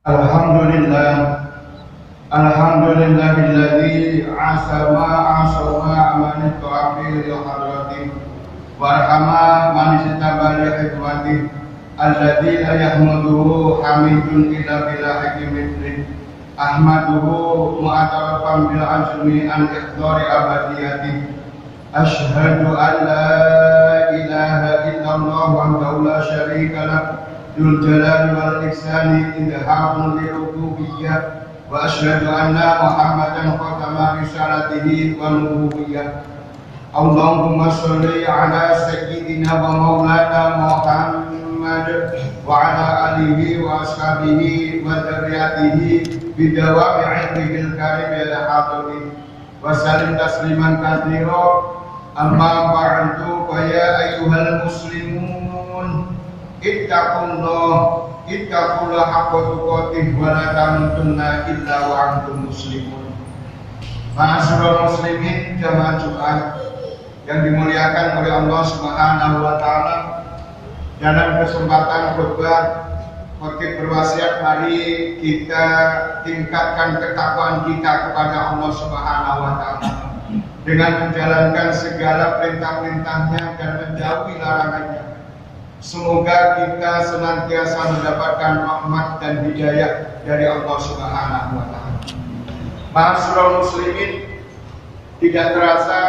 Alhamdulillah, alhamdulillahilladzi asama man tu'afil hadrati warhama man istabali hikmati alladzi la yahmaduhu hamidun illa bila hikmati ahmaduhu mu'atarafan bil ajmi an iqdari abadiyati asyhadu an la ilaha illallah wahdahu la syarika lah Dzul Jalali wal Ihsani idhamun li rububiyyah wa asyhadu anna Muhammadan khatama risalatihi wa nubuwiyyah. Allahumma sholli ala sayyidina wa maulana Muhammad wa ala alihi wa ashabihi wa dzurriyyatihi bidawami ilmihil karim ya hadiri wa sallim tasliman katsira. Amma ba'du fa ya ayyuhal muslimun ittaqullah haqqa tuqatih wa la tamutunna illa wa antum muslimun. Ma'asyiral muslimin jamaah Jumat yang dimuliakan oleh Allah Subhanahu wa taala, dalam kesempatan khutbah khotib berwasiat, mari kita tingkatkan ketakwaan kita kepada Allah Subhanahu wa taala dengan menjalankan segala perintah-perintahnya dan menjauhi larangannya. Semoga kita senantiasa mendapatkan rahmat dan hidayah dari Allah Subhanahu wa taala. Ma'asyiral muslimin, tidak terasa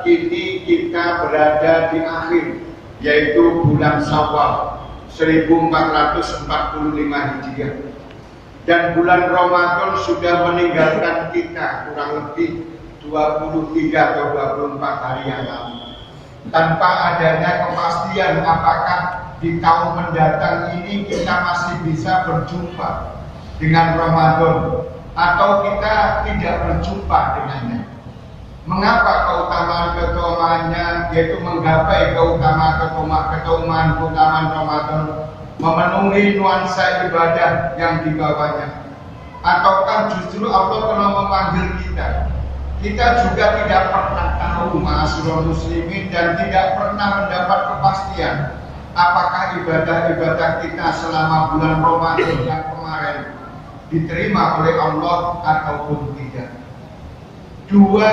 kini kita berada di akhir, yaitu bulan Syawal 1445 Hijriah. Dan bulan Ramadan sudah meninggalkan kita kurang lebih 23 atau 24 hari yang lalu. Tanpa adanya kepastian apakah di tahun mendatang ini kita masih bisa berjumpa dengan Ramadan atau kita tidak berjumpa dengannya. Mengapa keutamaan-keutamaannya, yaitu menggapai keutamaan Ramadan, memenuhi nuansa ibadah yang dibawanya? Ataukah justru Allah telah memanggil kita? Kita juga tidak pernah tahu, ma'asyiral muslimin, dan tidak pernah mendapat kepastian apakah ibadah-ibadah kita selama bulan Ramadan yang kemarin diterima oleh Allah ataupun tidak. Dua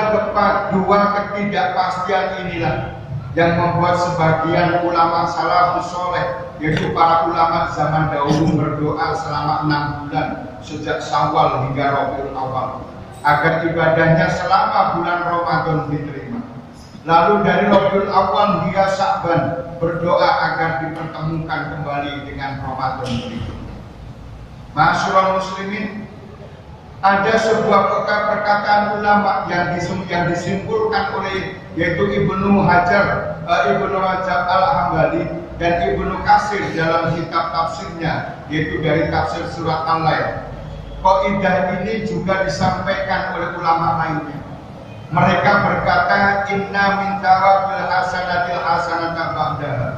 ketidakpastian inilah yang membuat sebagian ulama salafus soleh, yaitu para ulama zaman dahulu, berdoa selama 6 bulan sejak Syawal hingga Rabiul Awal agar ibadahnya selama bulan Ramadan diterima. Lalu dari Rabiul Awal hingga Sya'ban berdoa agar dipertemukan kembali dengan Ramadan berikutnya. Ma'asyiral muslimin, ada sebuah perkataan ulama yang disimpulkan oleh yaitu Ibnu Rajab Al-Hambali dan Ibnu Katsir dalam kitab tafsirnya, yaitu dari tafsir surat Al-Lail. Kaidah ini juga disampaikan oleh ulama lainnya. Mereka berkata, inna min thawabil hasanatil hasanata ba'daha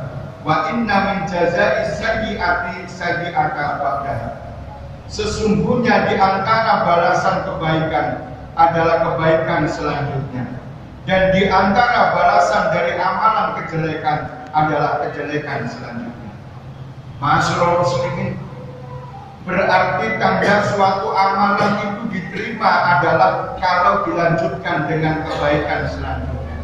wa inna min jaza'is sayyi'ati sayyi'ata ba'daha. Sesungguhnya di antara balasan kebaikan adalah kebaikan selanjutnya, dan di antara balasan dari amalan kejelekan adalah kejelekan selanjutnya. Ma'asyiral muslimin, berarti tanda suatu amalan itu diterima adalah kalau dilanjutkan dengan kebaikan selanjutnya,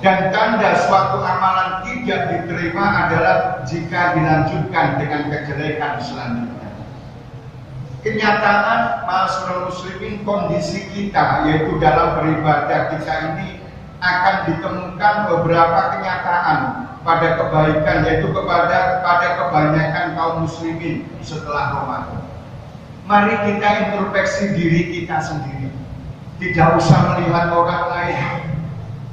dan tanda suatu amalan tidak diterima adalah jika dilanjutkan dengan kejelekan selanjutnya. Kenyataan, ma'asyiral muslimin, kondisi kita yaitu dalam beribadah kita ini akan ditemukan beberapa kenyataan pada kebaikan, yaitu pada kebanyakan kaum muslimin setelah Ramadan. Mari kita introspeksi diri kita sendiri, tidak usah melihat orang lain.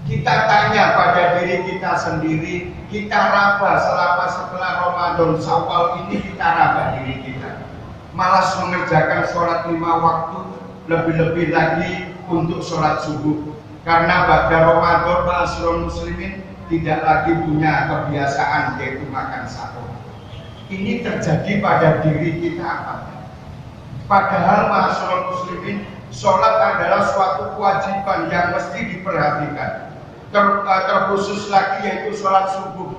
Kita tanya pada diri kita sendiri, kita raba selama setelah Ramadan Syawal ini, kita raba diri kita. Malas mengerjakan sholat 5 waktu, lebih-lebih lagi untuk sholat subuh. Karena pada Ramadan, ma'asyiral muslimin, tidak lagi punya kebiasaan yaitu makan sahur. Ini terjadi pada diri kita apa? Padahal ma'asyiral muslimin, sholat adalah suatu kewajiban yang mesti diperhatikan. Terkhusus lagi yaitu sholat subuh.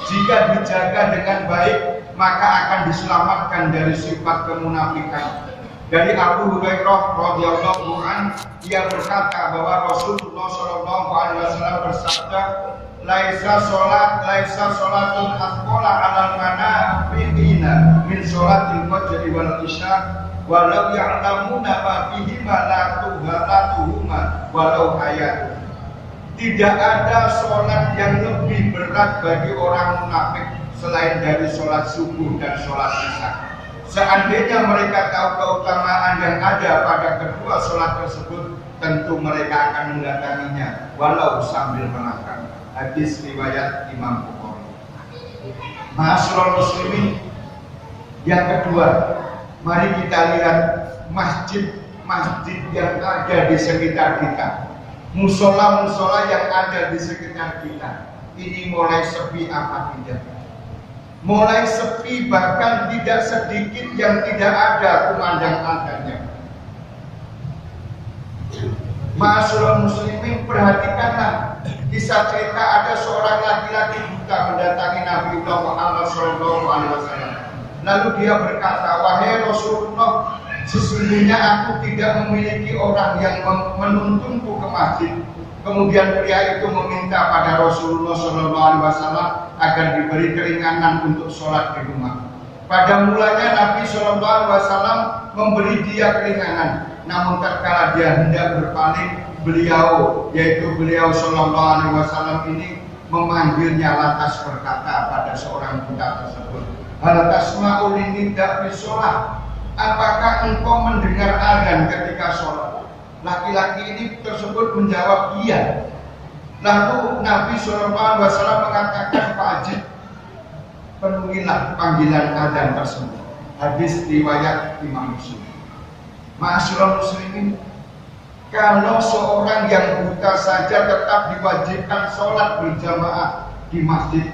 Jika dijaga dengan baik, maka akan diselamatkan dari sifat kemunafikan. Dari Abu Hurairah radhiyallahu anhu, ia berkata bahwa Rasulullah Shallallahu alaihi wasallam bersabda, laisa sholatun asqala 'alal munafiqina min sholatil fajri wal isya walau ya'lamuna ma fihi ma la tuhuma walau hayat. Tidak ada sholat yang lebih berat bagi orang munafik selain dari sholat subuh dan sholat isya. Seandainya mereka tahu keutamaan yang ada pada kedua sholat tersebut, tentu mereka akan mendatanginya walau sambil melangkah. Hadis riwayat Imam Bukhari. Ma'asyiral muslimin, yang kedua, mari kita lihat masjid yang ada di sekitar kita, musola yang ada di sekitar kita. Ini mulai sepi apa tidak? Mulai sepi, bahkan tidak sedikit yang tidak ada kumandang adanya. Ma'asyiral muslimin, perhatikanlah kisah cerita ada seorang laki-laki buta mendatangi Nabi Muhammad SAW. Lalu dia berkata, wahai Rasulullah, sesungguhnya aku tidak memiliki orang yang menuntunku ke masjid. Kemudian pria itu meminta pada Rasulullah SAW agar diberi keringanan untuk sholat di rumah. Pada mulanya Nabi SAW memberi dia keringanan, namun tatkala dia hendak berpaling, beliau SAW ini memanggilnya lantas berkata pada seorang buta tersebut, hal tasma'u linida fi sholat, apakah engkau mendengar azan ketika sholat? Laki-laki ini tersebut menjawab iya. Lalu Nabi SAW mengatakan, wajib penuhilah panggilan azan tersebut. Hadis riwayat Imam Muslim. Ma'asyiral muslimin, kalau seorang yang buta saja tetap diwajibkan sholat berjamaah di masjid,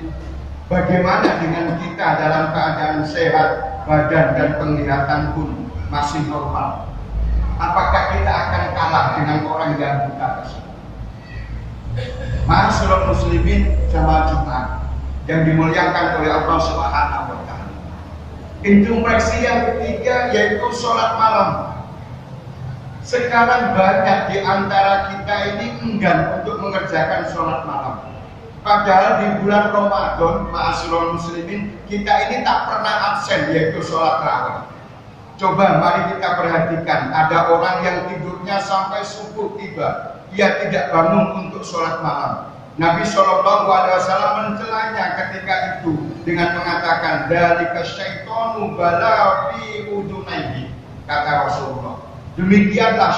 bagaimana dengan kita dalam keadaan sehat, badan dan penglihatan pun masih normal? Apakah kita akan kalah dengan orang yang buta tersebut? Ma'asyiral muslimin jamaah Jumat yang dimuliakan oleh Allah Subhanahu wa taala. Instruksi yang ketiga yaitu sholat malam. Sekarang banyak di antara kita ini enggan untuk mengerjakan sholat malam. Padahal di bulan Ramadan, ma'asyiral muslimin, kita ini tak pernah absen yaitu sholat tarawih. Coba mari kita perhatikan, ada orang yang tidurnya sampai subuh tiba, ia tidak bangun untuk sholat malam. Nabi SAW mencelanya ketika itu dengan mengatakan, dzalika syaitonu bala fi udunaihi, kata Rasulullah. Demikianlah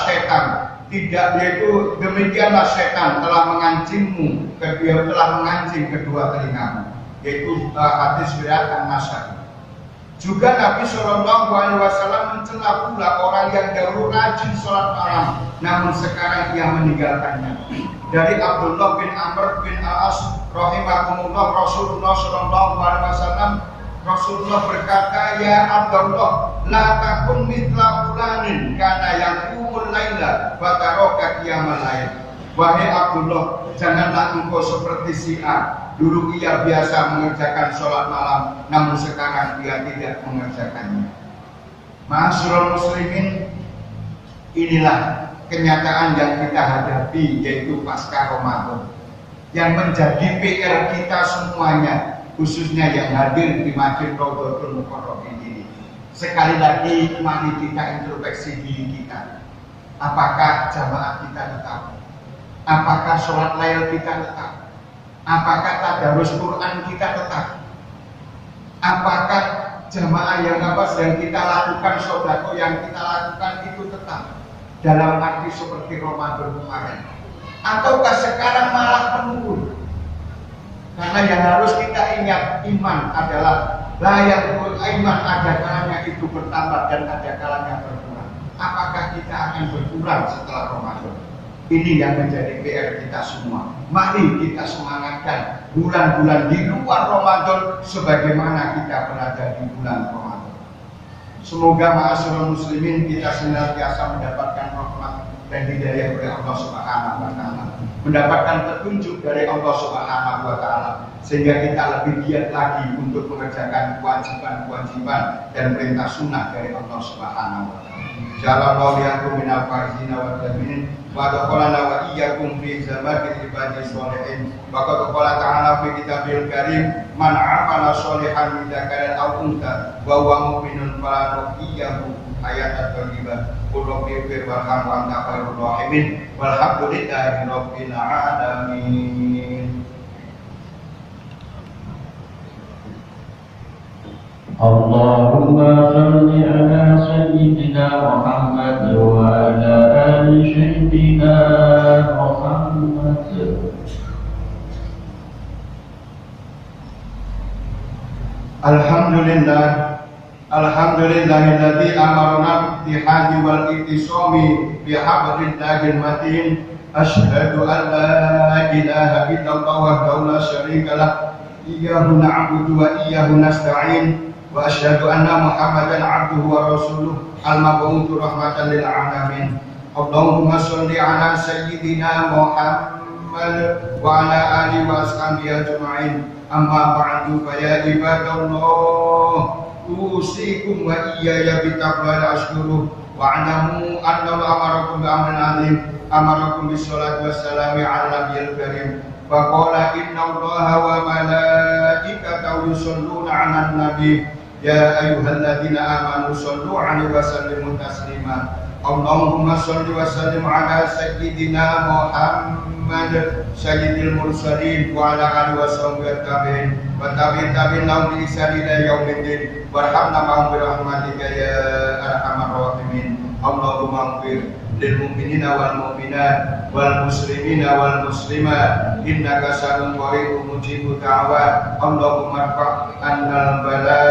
setan telah mengancingmu, telah mengancing kedua telingamu, yaitu hadis riwayat An-Nasa'i. Juga Nabi SAW mencela pula orang yang dahulu rajin sholat malam, namun sekarang ia meninggalkannya. Dari Abdullah bin Amr bin Al-As rahimahumullah, Rasulullah berkata, ya Abdullah, la takun mithla fulanin kana yaqumul laila wa taraka qiyamal lail. Wahai Abdullah, janganlah engkau seperti si A. Dulu ia biasa mengerjakan sholat malam, namun sekarang ia tidak mengerjakannya. Ma'asyiral muslimin, inilah kenyataan yang kita hadapi, yaitu pasca Ramadan, yang menjadi PR kita semuanya, khususnya yang hadir di Masjid Raudhatul Muqarrabin ini. Sekali lagi, mari kita introspeksi diri kita. Apakah jamaah kita tetap? Apakah sholat lail kita tetap? Apakah tadarus Quran kita tetap? Apakah jamaah yang kita lakukan, sodako yang kita lakukan itu tetap dalam arti seperti Ramadan kemarin? Ataukah sekarang malah menurun? Karena yang harus kita ingat, iman adalah layakul iman, ada kalanya itu bertambah dan ada kalanya berkurang. Apakah kita akan berkurang setelah Ramadan? Ini yang menjadi PR kita semua. Mari kita semangatkan bulan-bulan di luar Ramadan sebagaimana kita berada di bulan Ramadan. Semoga ma'asyiral muslimin kita senantiasa mendapatkan rahmat dan hidayah oleh Allah Subhanahu wa taala. mendapatkan petunjuk dari Allah Subhanahu wa taala, sehingga kita lebih giat lagi untuk mengerjakan kewajiban-kewajiban dan perintah sunnah dari Allah Subhanahu wa taala. Jalallahu yakum minal faizina wa tabi'in wa taqalana wa iyyakum fi zamatil ibadi sholihin. Wa qala ta'ala fi kitabil karim man 'amala sholihan min dzakarin aw untha wa huwa mu'minun fala nuhyiyahu hayatan thayyibah. Rabbi firman wa anta khairur rahimin walhamdulillahi rabbil alamin. Allahumma salli ala sayyidina Muhammad wa ala ali sayyidina Muhammad. Alhamdulillah, alhamdulillahilladzi amarna bittihadi wal ittisami bihablillahil matin. Asyhadu an la ilaha illallah wahdahu la syarika lah, iyyahu na'budu wa iyyahu nasta'in. Wa asyhadu anna Muhammadan 'abduhu wa rasuluh al-mab'uts rahmatan lil alamin. Allahumma shalli ala sayyidina Muhammad wa ala alihi wa ashabihi ajma'in. Amma ba'du fa ya ibadallah, usikum wa iyaya bitaqwa ashkuru wa anamu annahu amarakum bi amrin 'azim, amarakum bis salati wassalamu ala nabiyil karim. Wa qala inna Allaha wa malaikatahu yusholluna 'alan nabi. Ya ayyuhalladzina amanu shollu 'alaihi wa sallimu taslima. Allahumma sholli wa sallim ala sayyidina Muhammad sayyidil mursalin wa ala alihi wa sahbihi tabi'in wa tabi'in lahum bi ihsan ila yaumiddin warhamna ma'hum bi rahmatika ya arhamar rahimin. Allahumma ighfir lil mu'minina wal mu'minat wal muslimina wal muslimat innaka sami'un qaribun mujibud da'wat. Allahumma irfa' 'annal bala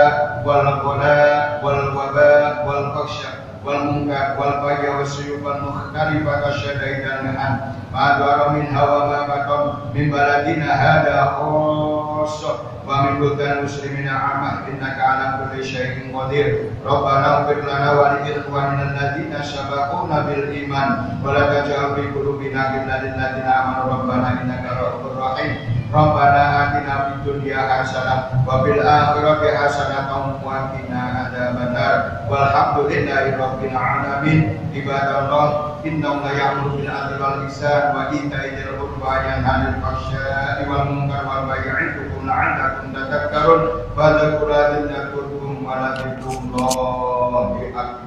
wal ghala wal waba wal fakhsha wal munkar wal baghy was suyub wal mukhtalifat asyadaidan minhan ma dara min hawa ma baton min baladina hada khassa wa min buldan muslimina amah innaka ala kulli syai'in qadir. Rabbana ighfir lana wa li ikhwanina alladziina sabaquna bil iman wa la taj'al fi qulubina ghillan lil ladzina amanu rabbana innaka ra'ufur rahim. Rabbana atina fid dunya hasanah wa fil akhirati hasanah wa qina adzabannar. Walhamdulillahi rabbil alamin. Ibadallah, innallaha ya'muru bil 'adli wal ihsan wa ita'i dzil qurba wa yanha 'anil fahsya'i wal munkari wal baghi ya'idukum la'allakum tadhakkarun. Fadhkurullaha dzikrukum wa la dzikrullahi akbar.